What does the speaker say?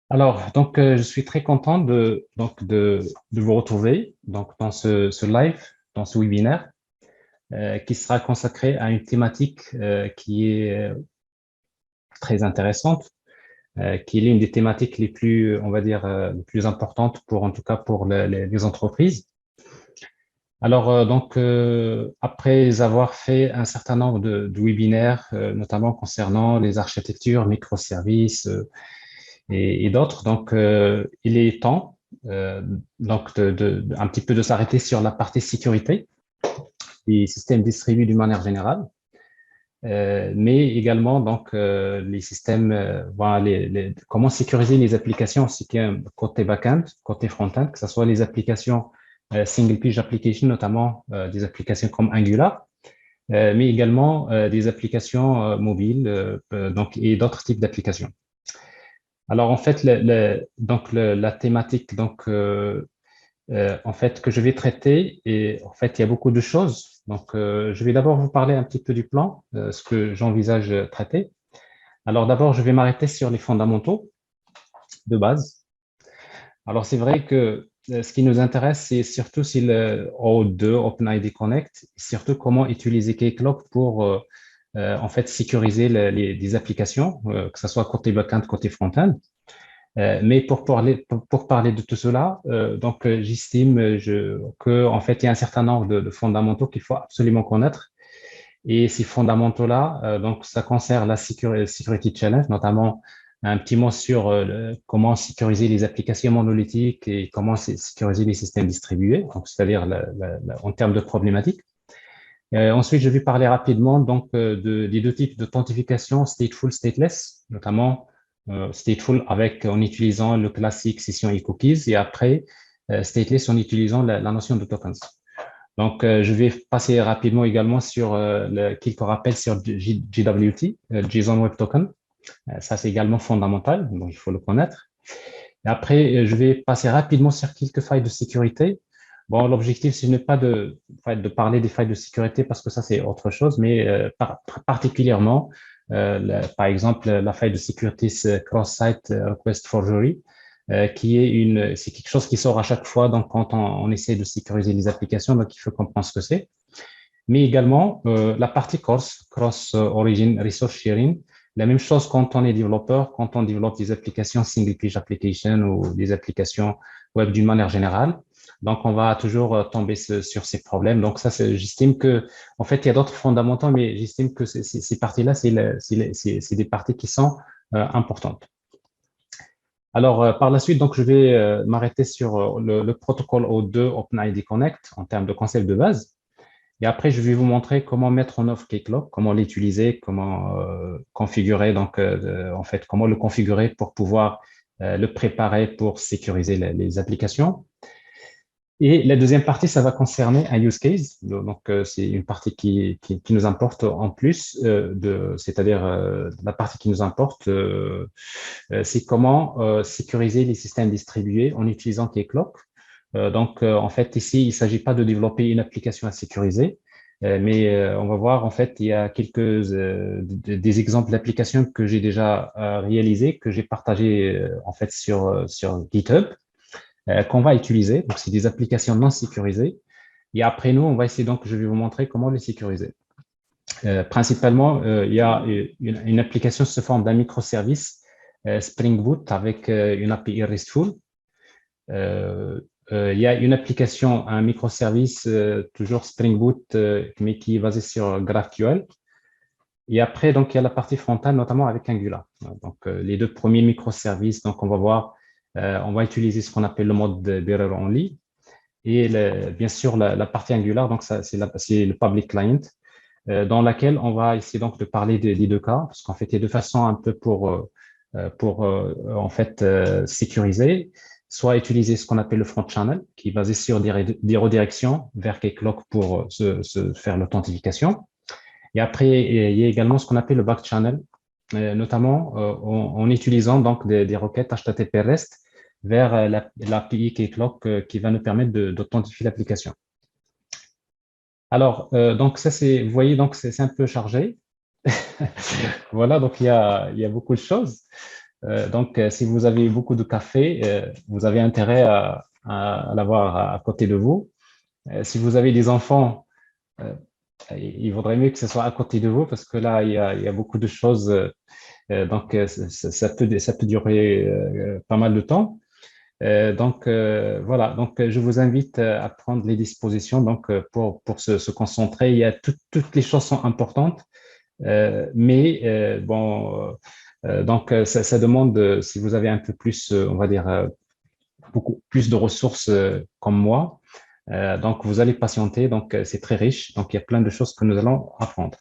Alors, je suis très content de vous retrouver dans ce live, dans ce webinaire, qui sera consacré à une thématique qui est très intéressante, qui est l'une des thématiques les plus, on va dire, les plus importantes pour, en tout cas, pour les entreprises. Alors, après avoir fait un certain nombre de webinaires, notamment concernant les architectures, microservices, et d'autres. Il est temps un petit peu de s'arrêter sur la partie sécurité des systèmes distribués d'une manière générale, mais également les systèmes, voilà, comment sécuriser les applications, aussi bien côté back-end, côté front-end, que ce soit les applications single page application, notamment des applications comme Angular, mais également des applications mobiles et d'autres types d'applications. Alors en fait, la thématique en fait que je vais traiter et en fait il y a beaucoup de choses. Je vais d'abord vous parler un petit peu du plan, ce que j'envisage traiter. Alors d'abord, je vais m'arrêter sur les fondamentaux de base. Alors c'est vrai que ce qui nous intéresse, c'est surtout si le O2, OpenID Connect, surtout comment utiliser Keycloak pour en fait sécuriser des applications, que ce soit côté backend, côté front-end. Mais pour parler de tout cela, j'estime que en fait il y a un certain nombre de fondamentaux qu'il faut absolument connaître. Et ces fondamentaux-là, ça concerne la security challenge, notamment un petit mot sur comment sécuriser les applications monolithiques et comment sécuriser les systèmes distribués, donc c'est-à-dire en termes de problématiques. Ensuite, je vais parler rapidement des deux types d'authentification, stateful, stateless, notamment stateful en utilisant le classique session et cookies, et après stateless en utilisant la notion de tokens. Je vais passer rapidement également sur quelques rappels sur JWT, JSON Web Token. Ça, c'est également fondamental, donc il faut le connaître. Et après, je vais passer rapidement sur quelques failles de sécurité. Bon, l'objectif, ce n'est pas de parler des failles de sécurité parce que ça, c'est autre chose, mais particulièrement, par exemple, la faille de sécurité cross-site request forgery, c'est quelque chose qui sort à chaque fois donc, quand on essaie de sécuriser les applications, donc il faut comprendre ce que c'est. Mais également, la partie cross-origin resource sharing, la même chose quand on est développeur, quand on développe des applications single page application ou des applications web d'une manière générale. Donc, on va toujours tomber sur ces problèmes. Donc, j'estime que, en fait, il y a d'autres fondamentaux, mais j'estime que ces parties-là, c'est des parties qui sont importantes. Alors, par la suite, donc, je vais m'arrêter sur le protocole O2 OpenID Connect en termes de concept de base. Et après, je vais vous montrer comment mettre en œuvre Keycloak, comment l'utiliser, comment configurer, en fait, comment le configurer pour pouvoir le préparer pour sécuriser les applications. Et la deuxième partie, ça va concerner un use case. C'est une partie qui nous importe en plus c'est-à-dire la partie qui nous importe, c'est comment sécuriser les systèmes distribués en utilisant Keycloak. En fait, ici, il ne s'agit pas de développer une application à sécuriser, mais on va voir, en fait, il y a des exemples d'applications que j'ai déjà réalisées, que j'ai partagées, en fait, sur GitHub, qu'on va utiliser. Donc, c'est des applications non sécurisées. Et après, nous, on va essayer, donc, je vais vous montrer comment les sécuriser. Principalement, il y a une application sous forme d'un microservice Spring Boot avec une API RESTful. Il y a une application, un microservice, toujours Spring Boot, mais qui est basé sur GraphQL. Et après, donc, il y a la partie frontale, notamment avec Angular. Les deux premiers microservices, donc, on va voir, on va utiliser ce qu'on appelle le mode d'error only. Et bien sûr, la partie Angular, donc, c'est le public client, dans laquelle on va essayer donc de parler des deux cas, parce qu'en fait, il y a deux façons un peu en fait sécuriser, soit utiliser ce qu'on appelle le front channel, qui est basé sur des redirections vers Keycloak pour se faire l'authentification. Et après, il y a également ce qu'on appelle le back channel, notamment en utilisant donc des requêtes HTTP REST vers l'API Keycloak qui va nous permettre d'authentifier l'application. Alors, donc ça, vous voyez, donc c'est un peu chargé. Voilà, donc il y a beaucoup de choses. Donc, si vous avez beaucoup de café, vous avez intérêt à l'avoir à côté de vous. Si vous avez des enfants, euh, il vaudrait mieux que ce soit à côté de vous parce que là, il y a beaucoup de choses. Donc, ça peut durer pas mal de temps. Donc, voilà. Donc, je vous invite à prendre les dispositions donc, pour se concentrer. Il y a toutes les choses sont importantes, mais bon, donc, ça demande, si vous avez un peu plus, on va dire, beaucoup plus de ressources comme moi, donc vous allez patienter. Donc, c'est très riche. Donc, il y a plein de choses que nous allons apprendre.